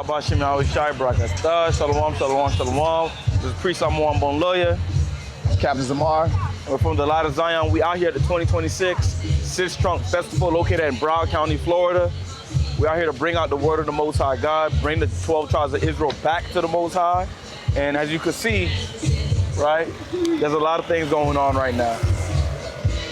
Yabashim Yahushai Barakatah. Shalom, shalom, shalom. This is Priest Amon Bon Lawyer. Captain Zamar. We're from the Light of Zion. We out here at the 2026 Sixt Trunk Festival located in Broward County, Florida. We out here to bring out the word of the Most High God, bring the 12 tribes of Israel back to the Most High. And as you can see, right, there's a lot of things going on right now.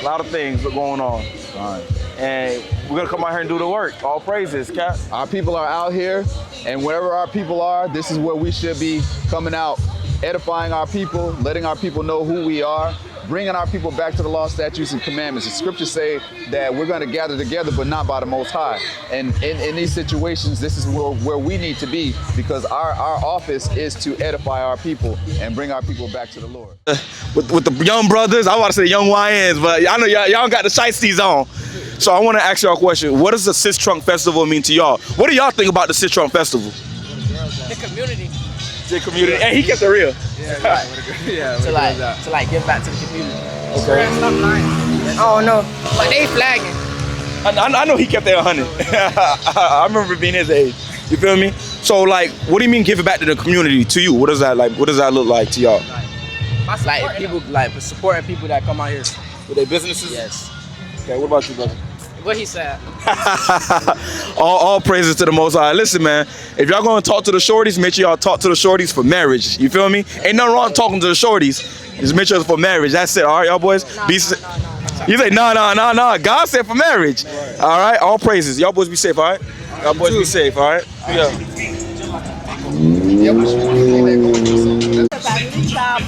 A lot of things are going on. Right. And we're gonna come out here and do the work. All praises, Cap. Our people are out here, and wherever our people are, this is where we should be coming out, edifying our people, letting our people know who we are, bringing our people back to the law, statutes, and commandments. The scriptures say that we're going to gather together, but not by the Most High. And in these situations, this is where we need to be, because our office is to edify our people and bring our people back to the Lord. With the young brothers, I want to say young YNs, but I know y'all got the shiesties on. So I want to ask y'all a question. What does the Sixt Trunk Festival mean to y'all? What do y'all think about the Sixt Trunk Festival? The community. The community. Hey, he kept it real. Yeah, to like give back to the community. Okay. I don't know, but they flagging. I know he kept it 100. I remember being his age. You feel me? So like, what do you mean give it back to the community? To you, what does that like? What does that look like to y'all? Like people, like supporting people that come out here with their businesses. Yes. Okay. What about you, brother? What he said. all praises to the Most High. Listen, man, if y'all gonna talk to the shorties, make sure y'all talk to the shorties for marriage. You feel me? Ain't nothing wrong talking to the shorties. Just make sure it's for marriage. That's it. All right, y'all boys? No. You say, no. God said for marriage. All right, all praises. Y'all boys be safe, all right? Y'all boys be safe, all right? Yeah.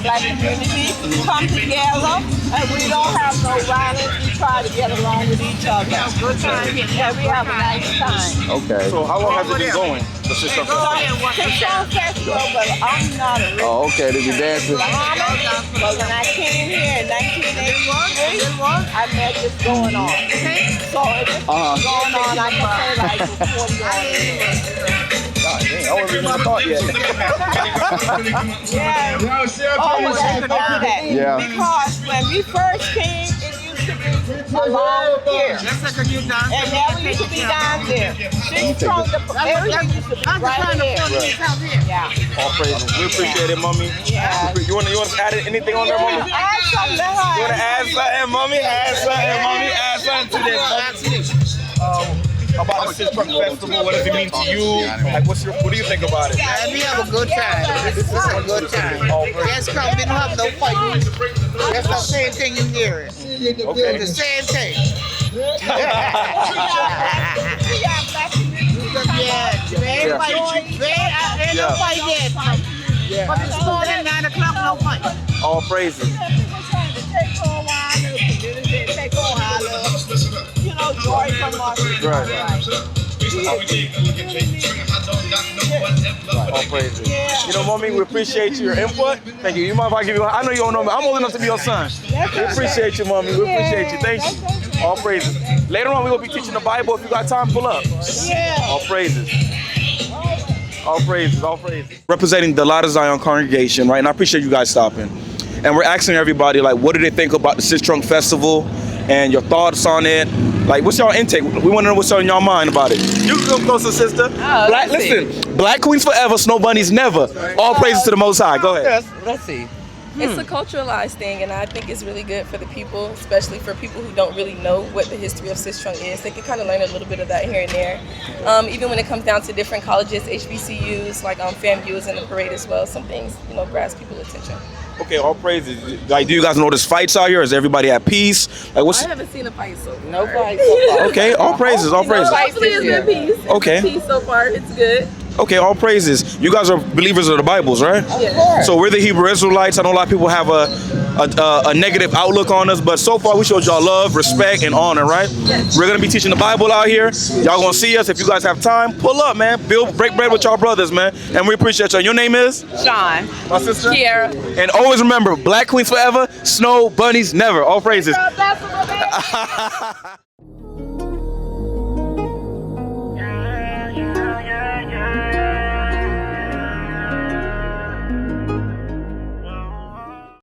Black community come together, and we don't have no violence. We try to get along with each other. Yeah, we have a nice time. Okay. So how long has it been going? The Sixt Trunk Festival, but I'm not a real Oh, okay. Did you dance? but when I came here in 1983, I met this going on. So if this is going on, I can say like for 40 years. God dang, I wasn't even thought yet. Yeah. Oh, that. Yeah. Because when we first came, it used to be along here. And now we used to be down there. Sixt Trunk, everything used to be right here. Yeah. All praises. We appreciate it, mommy. Yeah. You want to add anything on there, mommy? Add something. You want to add something, mommy? Add something, mommy? Add something to this. About the Sixt Trunk Festival, what does it mean to you? Like, what do you think about it? Man, we have a good time. This is a good time. Yes, come, we don't have no fight. That's the same thing you hear it. Okay. The same thing. Ain't no fight yet. But it's more than 9 o'clock, no fight. All praises. You know, joy from us. Right. All praises. You know, mommy, we appreciate your input. Thank you. You mind if I give you? I know you don't know me. I'm old enough to be your son. We appreciate you, mommy. We appreciate you. Thank you. All praises. Later on, we will be teaching the Bible. If you got time, pull up. All praises. All praises. All praises. Representing the Light of Zion congregation, right? And I appreciate you guys stopping. And we're asking everybody, like, what do they think about the Sixt Trunk Festival and your thoughts on it? Like, what's y'all intake? We want to know what's on y'all mind about it. You can come closer, sister. Listen, Black Queens forever, Snow Bunnies never. All praises to the Most High. Go ahead. Let's see. It's a culturalized thing, and I think it's really good for the people, especially for people who don't really know what the history of Sixt Trunk is. They can kind of learn a little bit of that here and there. Even when it comes down to different colleges, HBCUs, like FAMU is in the parade as well. Some things, grasp people's attention. Okay, all praises. Like, do you guys know there's fights out here? Is everybody at peace? Like, what's? I haven't seen a fight so far. No fight so far. Okay, all praises, all praises. Hopefully it's been peace. Okay. Peace so far, it's good. Okay, all praises. You guys are believers of the Bibles, right? Yeah. So we're the Hebrew Israelites. I know a lot of people have a negative outlook on us, but so far we showed y'all love, respect, and honor, right? Yes. We're gonna be teaching the Bible out here. Y'all gonna see us. If you guys have time, pull up, man. Break bread with y'all brothers, man. And we appreciate y'all. Your name is? Sean. My sister? Kiara. And always remember, Black Queens forever, Snow Bunnies never. All praises.